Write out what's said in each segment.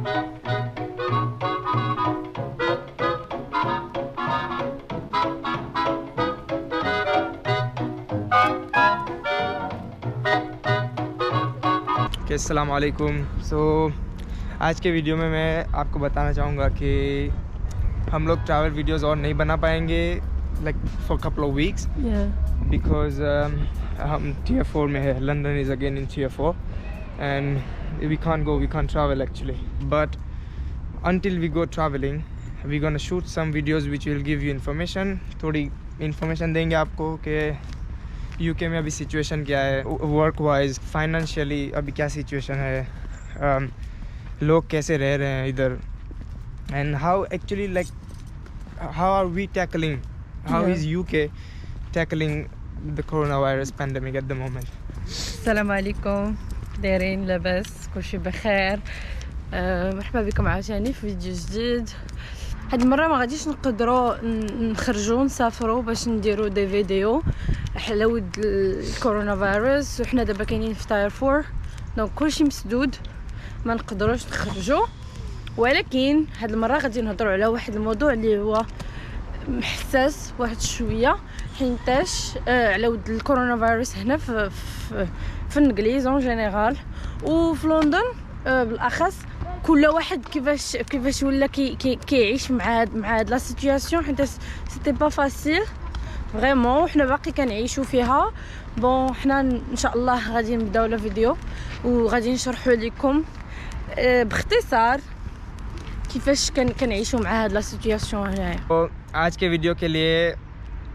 अस्सलाम वालेकुम। आज के वीडियो में मैं आपको बताना चाहूँगा कि हम लोग ट्रैवल वीडियोस और नहीं बना पाएंगे like for couple of weeks because हम Tier 4 में है। London is again in Tier 4 and we can't travel actually, but until we go traveling we're gonna shoot some videos which will give you information। थोड़ी इन्फॉर्मेशन देंगे आपको कि यूके में अभी सिचुएशन क्या है, वर्क वाइज, फाइनेंशियली अभी क्या सिचुएशन है, लोग कैसे रह रहे हैं इधर, and how actually like how are we tackling, how is UK tackling the corona virus pandemic at the moment. السلام عليكم، دايرين لاباس؟ كلشي بخير؟ مرحبا بكم عاوتاني في فيديو جديد. هاد المره ما غاديش نقدروا نخرجوا نسافروا باش نديروا دي فيديو على ود الكورونا فيروس، وحنا دابا كاينين في Tier 4 دونك كلشي مسدود ما نقدروش نخرجوا. ولكن هاد المره غادي نهضروا على واحد الموضوع اللي هو حساس واحد شويه، حينتاش على ود الكورونا فيروس هنا في الانجليز اون جينيرال وفي لندن بالاخص. كل واحد كيفاش ولا كيعيش مع هاد لا سيتوياسيون، حيت سيتي با فاسيل فريمون، وحنا باقي كنعيشوا فيها. بون حنا ان شاء الله غادي نبداو لا فيديو وغادي نشرحوا لكم باختصار كيفاش كنعيشوا مع هاد لا سيتوياسيون هنايا. आज के वीडियो के लिए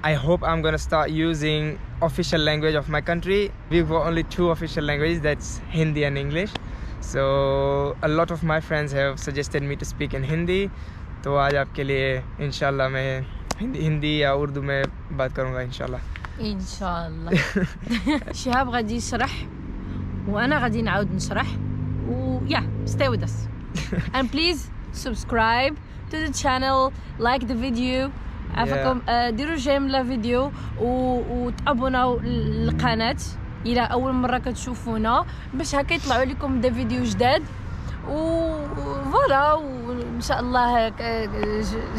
I hope I'm gonna start using official language of my country. We've got only 2 official languages, that's Hindi and English. So a lot of my friends have suggested me to speak in Hindi. तो आज आपके लिए इंशाल्लाह मैं हिंदी या उर्दू में बात करूँगा इंशाल्लाह। شهاب غادي يشرح وانا غادي نعاود نشرح و stay with us and please subscribe to the channel, like the video. عفاكم ديروا جيم لا فيديو وتابوناو للقناه الى اول مره كتشوفونا باش هكا يطلعوا لكم دي فيديو جداد و فوالا. وان شاء الله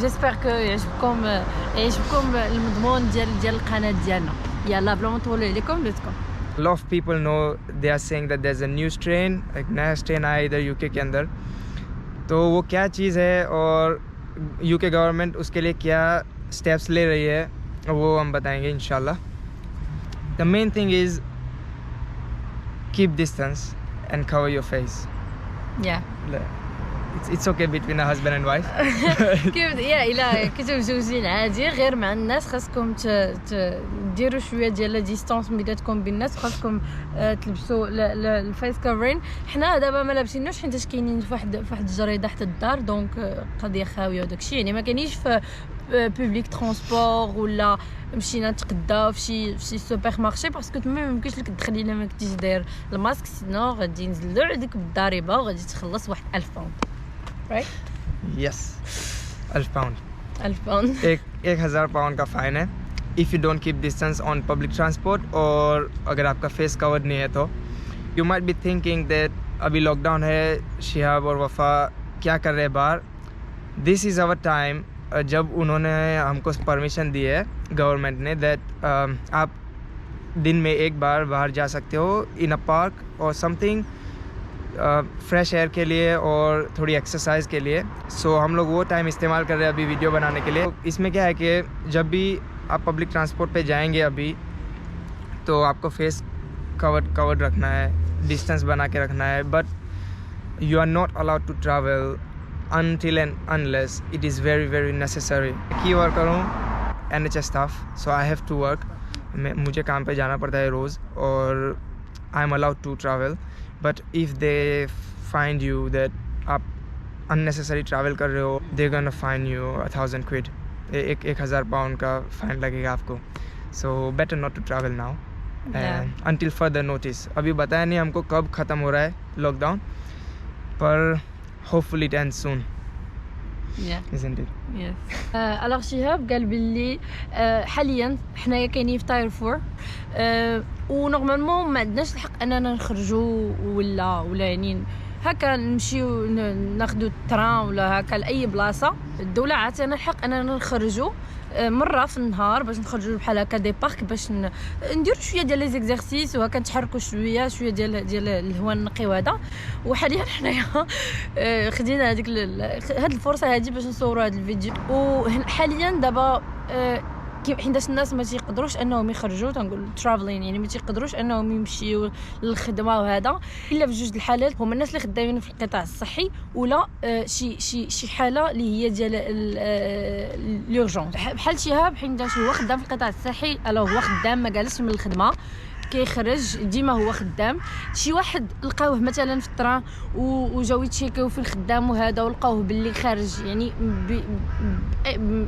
جيسبر كو يعجبكم المضمون ديال القناه ديالنا. يلا بلا ما نطولوا عليكم بيتكم. A lot of people know, they are saying that there's a new strain, एक नया strain आया इधर यूके के अंदर। तो वो क्या चीज़ है और यूके गवर्नमेंट उसके लिए क्या स्टेप्स ले रही है वो हम बताएंगे इंशाल्लाह। The main thing is keep distance and cover your face. Yeah. It's okay between a husband and wife. كيف الا كنتو مزوجين عادي غير مع الناس خاصكم ديروا شويه ديال لا ديستانس بيناتكم بين الناس، خاصكم تلبسوا الفيس كفرين. حنا دابا ما لابسينوش حيت كاينين في واحد الجريده حتى الدار، دونك قضيه خاويه وداكشي، يعني ما كاينيش في بوبليك ترونسبور ولا مشينا نتقداو في شي سوبر مارشي، باسكو تما ما يمكنش لك تدخلي الا ما كنتيش داير الماسك، سينو غادي ينزلوا عليك بالضريبه وغادي تخلص واحد 1000 باوند. Right? Yes, 1000 pound. 1000 पाउंड 1000 पाउंड का फाइन है if you don't keep distance on public transport. और अगर आपका फेस कवर नहीं है तो you might be thinking that अभी लॉकडाउन है, शिहाब और वफ़ा क्या कर रहे हैं बाहर। दिस इज़ आवर टाइम, जब उन्होंने हमको परमिशन दी है गवर्नमेंट ने दैट आप दिन में एक बार बाहर जा सकते हो इन अ पार्क और समथिंग, फ्रेश एयर के लिए और थोड़ी एक्सरसाइज के लिए। सो हम लोग वो टाइम इस्तेमाल कर रहे हैं अभी वीडियो बनाने के लिए। इसमें क्या है कि जब भी आप पब्लिक ट्रांसपोर्ट पे जाएंगे अभी तो आपको फेस कवर्ड रखना है, डिस्टेंस बना के रखना है, but you are not allowed to travel until and unless it is very very necessary. की वर्क करूँ NHS staff, so I have to work, मुझे काम पे जाना पड़ता है रोज़ और I am allowed to travel. But if they find you that आप अननेसेसरी ट्रैवल कर रहे हो, they gonna fine you 1000 quid, 1000 pound का फाइन लगेगा आपको। So better not to travel now until further notice। अभी बताया नहीं हमको कब ख़त्म हो रहा है लॉकडाउन, पर hopefully it ends soon. Yeah. Isn't it? Yes. alors شهاب قال باللي حاليا حنايا كاينين في Tier 4 ونورمالمون ما عندناش الحق اننا نخرجوا ولا يعني هكا نمشيو ناخذوا التران ولا هكا لاي بلاصه. الدوله عطاتنا الحق اننا نخرجوا مره في النهار باش نخرجوا بحال هكا دي بارك باش نديروا شويه ديال لي زيكزارسيس وهكا نتحركوا شويه ديال الهواء النقي وهذا. وحاليا حنايا خدينا هذيك هاد الفرصه هذه باش نصوروا هذا الفيديو. وحاليا دابا حيت الناس ما تيقدروش انهم يخرجوا، تنقول ترافلين يعني ما تيقدروش انهم يمشيو للخدمه وهذا الا في جوج الحالات، هما الناس اللي خدامين في القطاع الصحي ولا شي حاله اللي هي ديال لورجونس بحال شهاب. حيت هو خدام في القطاع الصحي، هو خدام ما جالسش من الخدمه كيخرج ديما هو خدام. شي واحد لقاوه مثلا في الطران وجاو يتشيكيو في الخدام وهذا ولقاوه باللي خارج يعني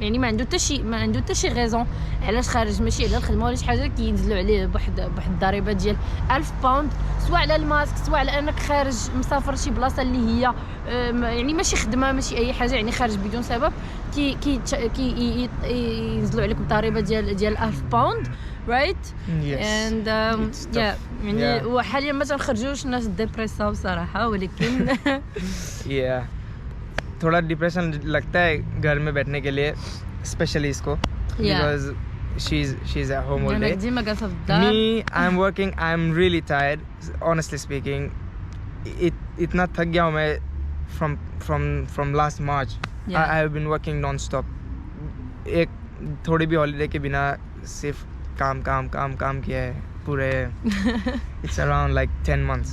يعني ما عنده حتى شي غيزون علاش خارج، ماشي على الخدمه ولا شي حاجه، كينزلوا عليه بواحد الضريبه ديال 1000 باوند سواء على الماسك سواء على انك خارج مسافر شي بلاصه اللي هي يعني ماشي خدمه ماشي اي حاجه، يعني خارج بدون سبب كي ينزلوا عليك الضريبه ديال 1000 باوند right. Yes. and يعني وحاليا ما تنخرجوش الناس ديبريسا بصراحه ولكن थोड़ा डिप्रेशन लगता है घर में बैठने के लिए स्पेशली इसको because she's at home all day. ديما جالسه في الدار. Me I'm working, I'm really tired honestly speaking. इतना थक गया हूं मैं from last March. I have been working non-stop. एक थोड़ी भी हॉलीडे के बिना सिर्फ काम किया है पूरे it's around like 10 months.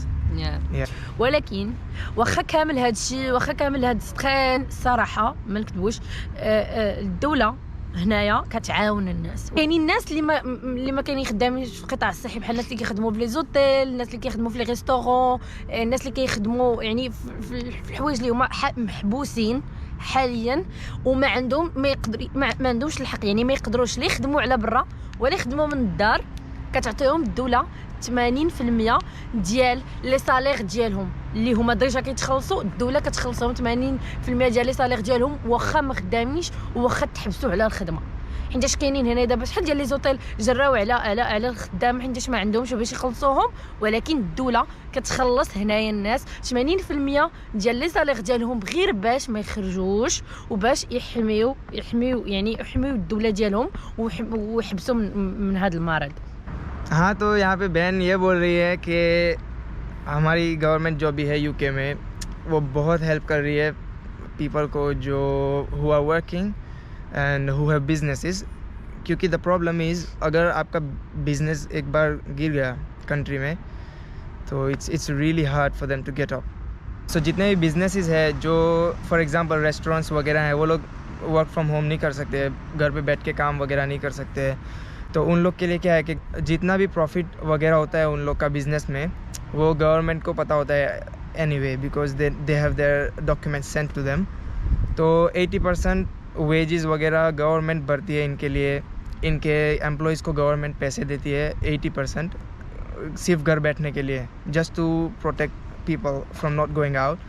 ولكن واخا كامل هذا الشيء واخا كامل هذا السترين الصراحه ما نكذبوش الدوله هنايا كتعاون الناس. يعني الناس اللي ما كاينين خدامين في القطاع الصحي بحال الناس اللي كيخدموا في لي زوتيل، الناس اللي كيخدموا في لي ريستورون، الناس اللي كيخدموا يعني في الحوايج اللي هما محبوسين حاليا وما عندهم ما عندهمش الحق، يعني ما يقدروش لا يخدموا على برا ولا يخدموا من الدار. كتعطيهم الدوله 80% ديال لي صالير ديالهم اللي هما ديجا كيتخلصوا، الدوله كتخلصهم 80% ديال لي صالير ديالهم واخا ما خدامينش وواخا تحبسوا على الخدمه. حيتاش كاينين هنا دابا شحال ديال لي زوتيل جراو على الخدام حيتاش ما عندهمش باش يخلصوهم، ولكن الدوله كتخلص هنايا الناس 80% ديال لي صالير ديالهم غير باش ما يخرجوش وباش يحميو الدوله ديالهم ويحبسوا من هذا المرض. हाँ तो यहाँ पे बहन ये बोल रही है कि हमारी गवर्नमेंट जो भी है यूके में वो बहुत हेल्प कर रही है पीपल को जो who are working and who have businesses, क्योंकि द प्रॉब्लम इज़ अगर आपका बिजनेस एक बार गिर गया कंट्री में तो it's really hard for them to get up. So जितने भी बिजनेसेस है जो फॉर एग्जांपल रेस्टोरेंट्स वगैरह हैं वो लोग वर्क फ्रॉम होम नहीं कर सकते, घर पे बैठ के काम वगैरह नहीं कर सकते, तो उन लोग के लिए क्या है कि जितना भी प्रॉफिट वगैरह होता है उन लोग का बिज़नेस में वो गवर्नमेंट को पता होता है anyway because they have their documents sent to them. तो 80% वेजेस वगैरह गवर्नमेंट भरती है इनके लिए, इनके एम्प्लॉयज़ को गवर्नमेंट पैसे देती है 80% सिर्फ घर बैठने के लिए, just to protect people from not going out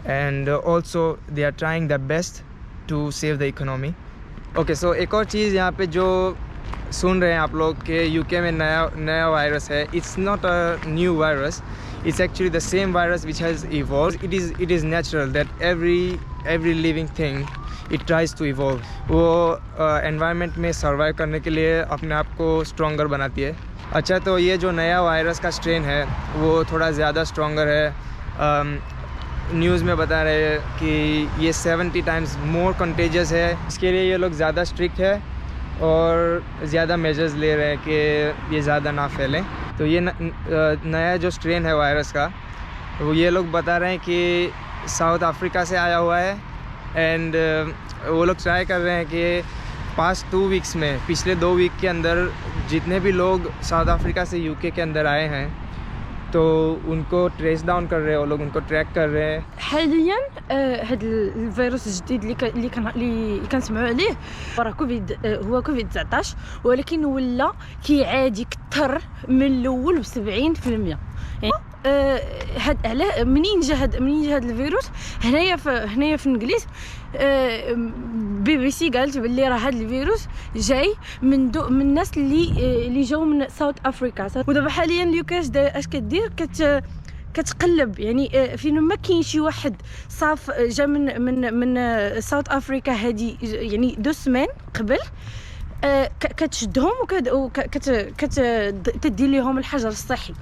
and also they are trying the best to save the economy. Okay, so एक और चीज़ यहाँ पे जो सुन रहे हैं आप लोग कि यूके में नया वायरस है. It's not a new virus, it's actually the same virus which has evolve. It is natural that every living thing it tries to evolve. वो एनवायरनमेंट में सर्वाइव करने के लिए अपने आप को स्ट्रॉन्गर बनाती है. अच्छा, तो ये जो नया वायरस का स्ट्रेन है वो थोड़ा ज़्यादा स्ट्रॉन्गर है. न्यूज़ में बता रहे हैं कि ये 70 टाइम्स मोर कंटेजियस है. इसके लिए ये लोग ज़्यादा स्ट्रिक्ट है और ज़्यादा मेजर्स ले रहे हैं कि ये ज़्यादा ना फैलें. तो ये नया जो स्ट्रेन है वायरस का वो ये लोग बता रहे हैं कि साउथ अफ्रीका से आया हुआ है एंड वो लोग ट्राई कर रहे हैं कि पास्ट 2 वीक्स में पिछले 2 वीक के अंदर जितने भी लोग साउथ अफ्रीका से यूके के अंदर आए हैं तो उनको ट्रेस डाउन कर रहे हैं, वो लोग उनको ट्रैक कर रहे हैं. حاليا هذا الفيروس الجديد اللي كنسمعوا عليه راه كوفيد، هو كوفيد 19 ولكن ولا كيعاد يكثر من الاول ب70%. يعني هاد علاه منين جا هاد الفيروس هنايا في الانجليز. BBC قالت باللي راه هاد الفيروس جاي من الناس اللي جاو من ساوث افريكا. ودابا حاليا اليوكاش اش كدير كتقلب يعني فين ما كاين شي واحد صاف جا من ساوث افريكا هادي يعني 2 سمان قبل كتشدهم وكتدير لهم الحجر الصحي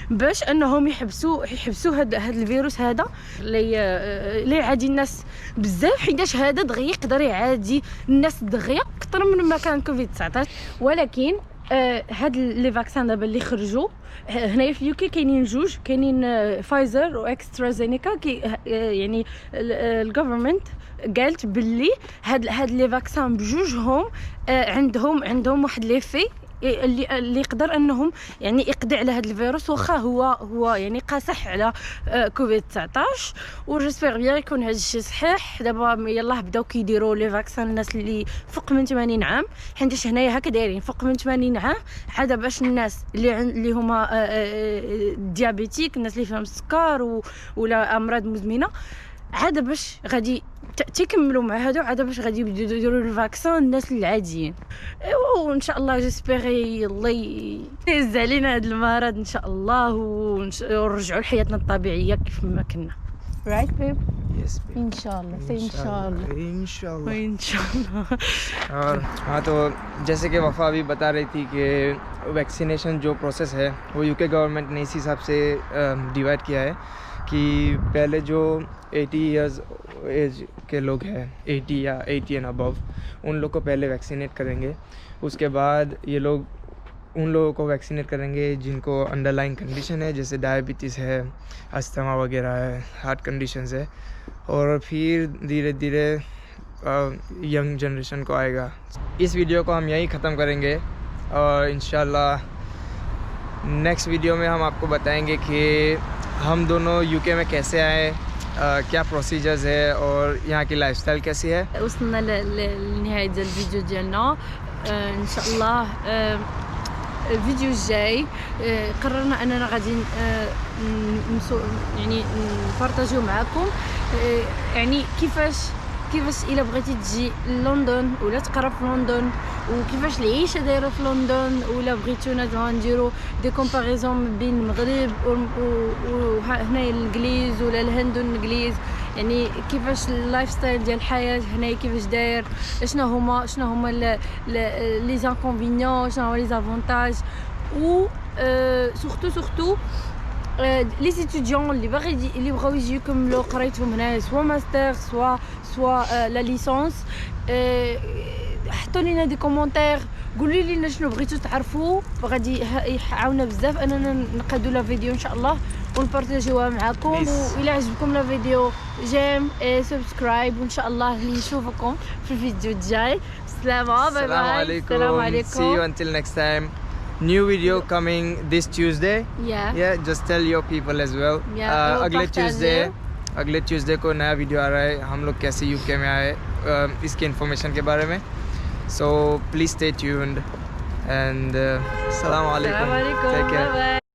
باش انهم يحبسوا هذا الفيروس هذا اللي عادي الناس بزاف، حيتاش هذا دغيا يقدر يعادي الناس دغيا اكثر من ما كان كوفيد 19. ولكن هاد لي فاكسان دابا اللي خرجوا هنايا في اليوكي كاينين جوج، كاينين فايزر واكسترازينيكا. يعني الجوفرمنت قالت باللي هاد لي فاكسان بجوجهم عندهم واحد ليفي اللي يقدر انهم يعني يقضي على هذا الفيروس، واخا هو يعني قاصح على كوفيد 19. وجيسبر بيان يكون هذا الشيء صحيح. دابا يلاه بداو كيديروا لي فاكسان الناس اللي فوق من 80 عام، حيت هنايا هكا دايرين فوق من 80 عام عاد باش الناس اللي هما ديابيتيك، الناس اللي فيهم السكر ولا امراض مزمنه، عاد باش غادي تكملوا مع هادو، عاد باش غادي يبداو يديروا الفاكسان الناس العاديين. وان شاء الله جيسبيغي الله يهز علينا هاد المرض ان شاء الله ونرجعوا لحياتنا الطبيعيه كيف ما كنا. رايت بيب؟ यस ان شاء الله इंशाल्लाह इंशाल्लाह। और हाँ, तो जैसे कि वफ़ा अभी बता रही थी कि वैक्सीनेशन जो प्रोसेस है वो यूके गवर्नमेंट ने इस हिसाब से डिवाइड किया है कि पहले जो 80 इयर्स एज के लोग हैं, 80 या 80 एंड अबव, उन लोग को पहले वैक्सीनेट करेंगे। उसके बाद ये लोग उन लोगों को वैक्सीनेट करेंगे जिनको अंडरलाइन कंडीशन है, जैसे डायबिटीज़ है, अस्थमा वगैरह है, हार्ट कंडीशंस है। और फिर धीरे धीरे यंग जनरेशन को आएगा। इस वीडियो को हम यहीं ख़त्म करेंगे और इंशाल्लाह नेक्स्ट वीडियो में हम आपको बताएंगे कि हम दोनों यूके में कैसे आए, क्या प्रोसीजर्स है और यहाँ की लाइफस्टाइल कैसी है। وصلنا لنهاية الفيديو ديالنا ان شاء الله. الفيديو الجاي قررنا اننا غادي يعني نبارطاجيو معكم يعني كيفاش الا بغيتي تجي لندن ولا تقرا في لندن، وكيفاش العيشه دايره في لندن، ولا بغيتونا نديرو دي كومباريزون بين المغرب وهنايا الانجليز ولا الهند والانجليز، يعني كيفاش اللايف ستايل ديال الحياه هنايا كيفاش داير، شنو هما لي زانكونفينيون، شنو هما لي زافونتاج، و سورتو لي ستوديون اللي بغاو يجيو يكملوا قرايتهم هنا، سوا ماستر سوا لا ليسونس. حطوا لينا دي كومونتير، قولوا لينا شنو بغيتو تعرفوا، غادي يعاونا بزاف اننا نقادوا لا فيديو ان شاء الله ونبارطاجيوها معكم. والى عجبكم لا فيديو جيم سبسكرايب، وان شاء الله نشوفكم في الفيديو الجاي. السلام عليكم. السلام عليكم. See you until next time. New video coming this Tuesday. Yeah, just tell your people as well. अगले ट्यूसडे को नया वीडियो आ रहा है, हम लोग कैसे यूके में आए इसके इन्फॉर्मेशन के बारे में। So please stay tuned and Assalamu alaikum. Take care. Bye bye.